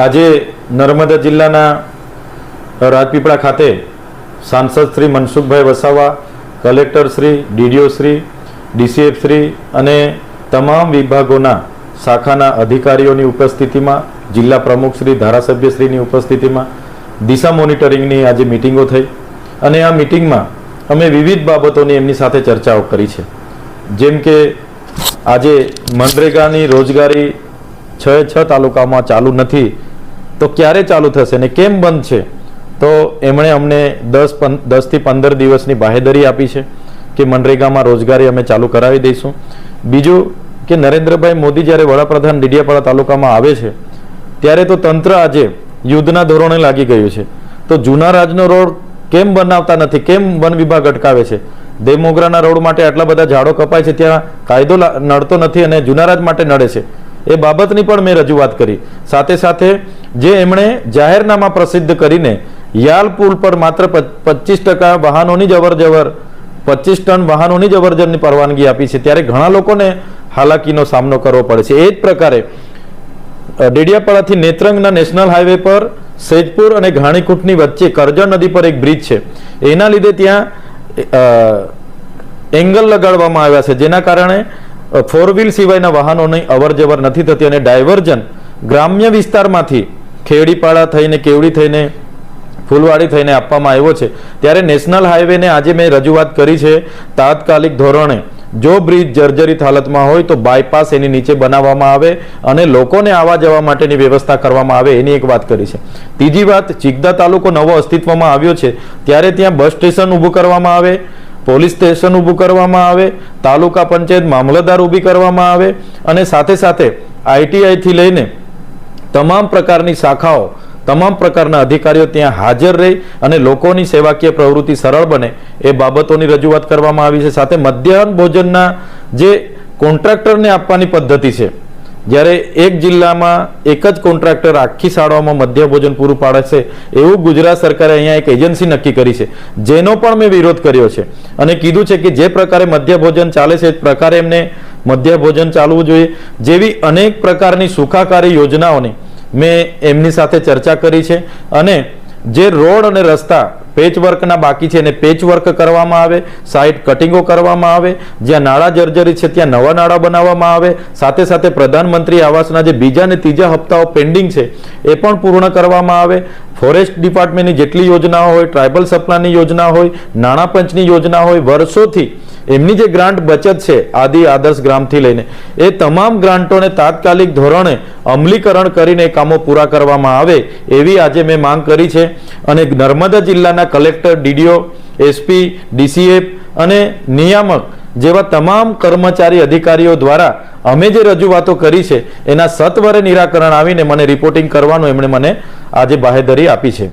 આજે નર્મદા જિલ્લાના રાજપીપળા ખાતે સાંસદ Shri Mansukhbhai Vasava, collector Shri, DDO Shri, DCF Shri અને તમામ વિભાગોના શાખાના અધિકારીઓની ઉપસ્થિતિમાં, જિલ્લા પ્રમુખ શ્રી, ધારાસભ્ય શ્રીની ઉપસ્થિતિમાં દિશા મોનિટરિંગની આજે મિટિંગો થઈ અને આ મિટિંગમાં અમે વિવિધ બાબતોની એમની સાથે ચર્ચાઓ કરી છે. જેમ કે આજે મનરેગાની રોજગારી 6 તાલુકામાં ચાલુ નથી તો ક્યારે ચાલુ થશે ને કેમ બંધ છે, તો એમણે અમને 10 થી 15 દિવસની બાહેધરી આપી છે કે મનરેગામાં રોજગારી અમે ચાલુ કરાવી દઈશું. બીજું કે નરેન્દ્રભાઈ મોદી જ્યારે વડાપ્રધાન ડેડિયાપાડા તાલુકામાં આવે છે ત્યારે તો તંત્ર આજે યુદ્ધના ધોરણે લાગી ગયું છે. તો જૂના રાજનો રોડ કેમ બનાવતા નથી, કેમ વન વિભાગ અટકાવે છે? દેવમોગરાના રોડ માટે આટલા બધા ઝાડો કપાય છે, ત્યાં કાયદો નડતો નથી અને જૂના રાજ માટે નડે છે. એ બાબતની પણ મેં રજૂઆત કરી. સાથે સાથે જે એમણે જાહેરનામા પ્રસિદ્ધ કરીને યાલ પુલ પર માત્ર 25% વાહનોની જ અવરજવર, 25 ટન વાહનોની જ અવરજવરની પરવાનગી આપી છે, ત્યારે ઘણા લોકોને હાલાકીનો સામનો કરવો પડે છે. એ જ પ્રકારે ડેડિયાપાડાથી નેત્રંગના નેશનલ હાઈવે પર સૈદપુર અને ઘાણીકૂટની વચ્ચે કરજણ નદી પર એક બ્રિજ છે, એના લીધે ત્યાં એંગલ લગાડવામાં આવ્યા છે, જેના કારણે 4 વ્હીલ સિવાયના વાહનોની અવરજવર નથી થતી અને ડાયવર્જન ગ્રામ્ય વિસ્તારમાંથી ખેડીપાડા થઈને, કેવડી થઈને, ફૂલવાડી થઈને આપવામાં આવ્યો છે. ત્યારે નેશનલ હાઈવેને આજે મેં રજૂઆત કરી છે, તાત્કાલિક ધોરણે જો બ્રિજ જર્જરિત હાલતમાં હોય તો બાયપાસ એની નીચે બનાવવામાં આવે અને લોકોને આવવા જવા માટેની વ્યવસ્થા કરવામાં આવે, એની એક વાત કરી છે. ત્રીજી વાત, ચિકદા તાલુકો નવો અસ્તિત્વમાં આવ્યો છે ત્યારે ત્યાં બસ સ્ટેશન ઊભું કરવામાં આવે, પોલીસ સ્ટેશન ઊભું કરવામાં આવે, તાલુકા પંચાયત મામલતદાર ઊભી કરવામાં આવે અને સાથે સાથે ITI થી લઈને તમામ પ્રકારની શાખાઓ, તમામ પ્રકારના અધિકારીઓ ત્યાં હાજર રહી અને લોકોની સેવાકીય પ્રવૃત્તિ સરળ બને એ બાબતોની રજૂઆત કરવામાં આવી છે. સાથે મધ્યાહન ભોજનના જે કોન્ટ્રાક્ટરને આપવાની પદ્ધતિ છે, જ્યારે એક જિલ્લામાં એક જ કોન્ટ્રાક્ટર આખી શાળાઓમાં મધ્યાહન ભોજન પૂરું પાડે છે, એવું ગુજરાત સરકારે અહીંયા એક એજન્સી નક્કી કરી છે, જેનો પણ મેં વિરોધ કર્યો છે અને કીધું છે કે જે પ્રકારે મધ્યાહન ભોજન ચાલે છે એ પ્રકારે એમને મધ્યાહન ભોજન ચાલવું જોઈએ. જેવી અનેક પ્રકારની સુખાકારી યોજનાઓની મેં એમની સાથે ચર્ચા કરી છે અને જે રોડ અને રસ્તા પેચવર્કના બાકી છે એને પેચવર્ક કરવામાં આવે, સાઇડ કટિંગો કરવામાં આવે, જ્યાં નાળા જર્જરિત છે ત્યાં નવા નાળા બનાવવામાં આવે. સાથે સાથે પ્રધાનમંત્રી આવાસના જે બીજા અને ત્રીજા હપ્તાઓ પેન્ડિંગ છે એ પણ પૂર્ણ કરવામાં આવે. ફોરેસ્ટ ડિપાર્ટમેન્ટની જેટલી યોજનાઓ હોય, ટ્રાઇબલ સપ્લાયની યોજના હોય, નાણાં પંચની યોજના હોય, વર્ષોથી એમની જે ગ્રાન્ટ બચત છે આદિ આદર્શ ગ્રામથી લઈને એ તમામ ગ્રાન્ટોને તાત્કાલિક ધોરણે અમલીકરણ કરીને કામો પૂરા કરવામાં આવે એવી આજે મેં માંગ કરી છે. અને નર્મદા જિલ્લાના કલેક્ટર, ડીડીઓ, SP, DCF અને નિયામક જેવા તમામ કર્મચારી અધિકારીઓ દ્વારા અમે જે રજૂઆતો કરી છે એના સત્વરે નિરાકરણ આવીને મને રિપોર્ટિંગ કરવાનું એમણે મને આજે બાહેધરી આપી છે.